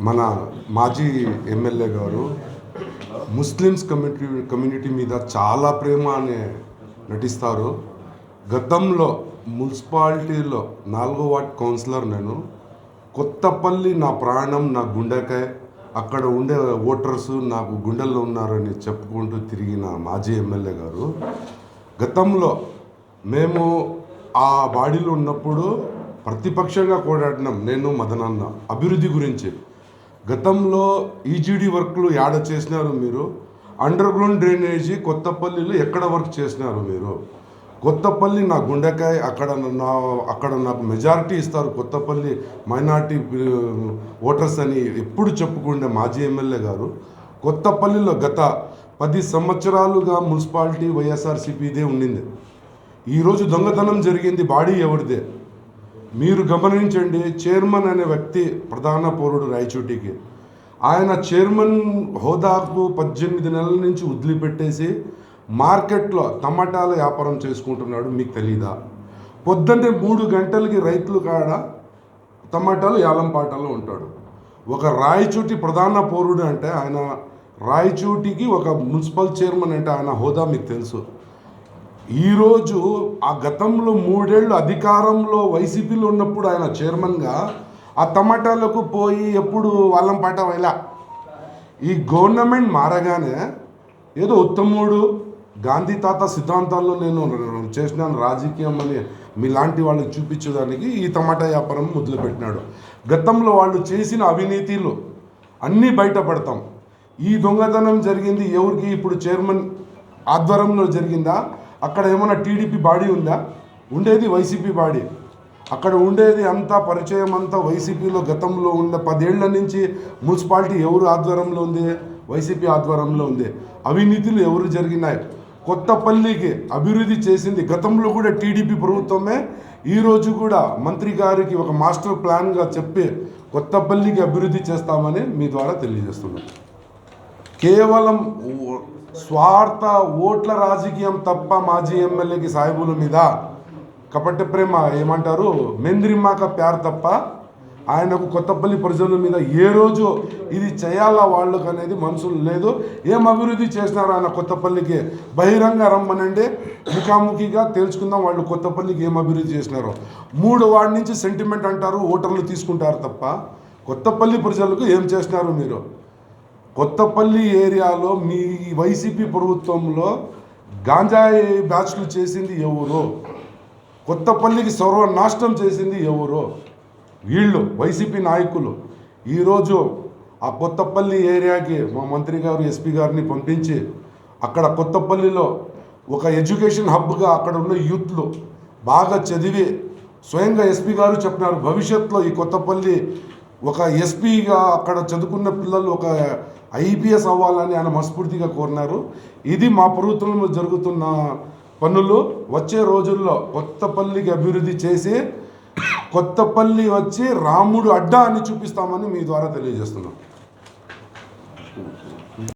మన మాజీ ఎమ్మెల్యే గారు ముస్లిమ్స్ కమ్యూనిటీ మీద చాలా ప్రేమ అని నటిస్తారు. గతంలో మున్సిపాలిటీలో 4వ వార్డ్ కౌన్సిలర్ నేను. కొత్తపల్లి నా ప్రాణం, నా గుండెకాయ, అక్కడ ఉండే ఓటర్స్ నాకు గుండెల్లో ఉన్నారని చెప్పుకుంటూ తిరిగిన మాజీ ఎమ్మెల్యే గారు. గతంలో మేము ఆ బాడీలో ఉన్నప్పుడు ప్రతిపక్షంగా పోరాడినాం. నేను మదనన్న అభివృద్ధి గురించి. గతంలో ఈజీడీ వర్క్లు యాడ చేసినారు మీరు? అండర్ గ్రౌండ్ డ్రైనేజీ కొత్తపల్లిలో ఎక్కడ వర్క్ చేసినారు మీరు? కొత్తపల్లి నా గుండెకాయ, అక్కడ నాకు మెజారిటీ ఇస్తారు కొత్తపల్లి మైనార్టీ ఓటర్స్ అని ఎప్పుడు చెప్పుకుండే మాజీ ఎమ్మెల్యే గారు. కొత్తపల్లిలో గత 10 సంవత్సరాలుగా మున్సిపాలిటీ వైఎస్ఆర్సీపీదే ఉండింది. ఈరోజు దొంగతనం జరిగింది, బాడీ ఎవరిదే? మీరు గమనించండి. చైర్మన్ అనే వ్యక్తి ప్రధాన పౌరుడు రాయచోటికి. ఆయన చైర్మన్ హోదాకు 18 నెలల నుంచి వదిలిపెట్టేసి మార్కెట్లో టమాటాల వ్యాపారం చేసుకుంటున్నాడు. మీకు తెలీదా? పొద్దున్నే 3 గంటలకి రైతులు కాడ టమాటాలు యాలంపాటలో ఉంటాడు. ఒక రాయచోటి ప్రధాన పౌరుడు అంటే ఆయన రాయచోటికి ఒక మున్సిపల్ చైర్మన్ అంటే ఆయన హోదా మీకు తెలుసు. ఈరోజు ఆ గతంలో 3 ఏళ్ళు అధికారంలో వైసీపీలో ఉన్నప్పుడు ఆయన చైర్మన్గా ఆ టమాటాలకు పోయి ఎప్పుడు వాళ్ళంపాట వెళ్ళా. ఈ గవర్నమెంట్ మారగానే ఏదో ఉత్తముడు గాంధీ తాత సిద్ధాంతాల్లో నేను చేసినాను రాజకీయం అని మీలాంటి వాళ్ళకి చూపించడానికి ఈ టమాటా వ్యాపారం మొదలుపెట్టినాడు. గతంలో వాళ్ళు చేసిన అవినీతిలు అన్నీ బయటపడతాం. ఈ దొంగతనం జరిగింది ఎవరికి? ఇప్పుడు చైర్మన్ ఆధ్వర్యంలో జరిగిందా? అక్కడ ఏమైనా టీడీపీ బాడీ ఉందా? ఉండేది వైసీపీ బాడీ. అక్కడ ఉండేది అంతా పరిచయం అంతా వైసీపీలో గతంలో ఉన్న 10 ఏళ్ల నుంచి మున్సిపాలిటీ ఎవరు ఆధ్వర్యంలో ఉంది? వైసీపీ ఆధ్వర్యంలో ఉంది. అవినీతులు ఎవరు జరిగినాయి? కొత్తపల్లికి అభివృద్ధి చేసింది గతంలో కూడా టీడీపీ ప్రభుత్వమే. ఈరోజు కూడా మంత్రి గారికి ఒక మాస్టర్ ప్లాన్గా చెప్పి కొత్తపల్లికి అభివృద్ధి చేస్తామని మీ ద్వారా తెలియజేస్తున్నాం. కేవలం స్వార్థ ఓట్ల రాజకీయం తప్ప మాజీ ఎమ్మెల్యేకి సాయిబుల మీద కపట ప్రేమ ఏమంటారు మెంద్రిమాక ప్యార్ తప్ప ఆయనకు కొత్తపల్లి ప్రజల మీద ఏ రోజు ఇది చేయాలా వాళ్ళకు అనేది మనసులు లేదు. ఏం అభివృద్ధి చేసినారు ఆయన కొత్తపల్లికి? బహిరంగ రమ్మనండి, ముఖాముఖిగా తెలుసుకుందాం వాళ్ళు కొత్తపల్లికి ఏం అభివృద్ధి చేసినారో. 3 వార్డు నుంచి సెంటిమెంట్ అంటారు, ఓటర్లు తీసుకుంటారు తప్ప కొత్తపల్లి ప్రజలకు ఏం చేసినారు మీరు? కొత్తపల్లి ఏరియాలో మీ వైసీపీ ప్రభుత్వంలో గాంజాయి బ్యాచ్లు చేసింది ఎవరు? కొత్తపల్లికి సర్వనాశనం చేసింది ఎవరు? వీళ్ళు వైసీపీ నాయకులు. ఈరోజు ఆ కొత్తపల్లి ఏరియాకి మా మంత్రి గారు ఎస్పీ గారిని పంపించి అక్కడ కొత్తపల్లిలో ఒక ఎడ్యుకేషన్ హబ్గా అక్కడ ఉన్న యూత్లు బాగా చదివి స్వయంగా ఎస్పీ గారు చెప్పినారు భవిష్యత్తులో ఈ కొత్తపల్లి ఒక ఎస్పీగా అక్కడ చదువుకున్న పిల్లలు ఒక ఐపీఎస్ అవ్వాలని ఆయన మనస్ఫూర్తిగా కోరినారు. ఇది మా ప్రభుత్వంలో జరుగుతున్న పనులు. వచ్చే రోజుల్లో కొత్తపల్లికి అభివృద్ధి చేసి కొత్తపల్లి వచ్చి రాముడు అడ్డా అని చూపిస్తామని మీ ద్వారా తెలియజేస్తున్నాం.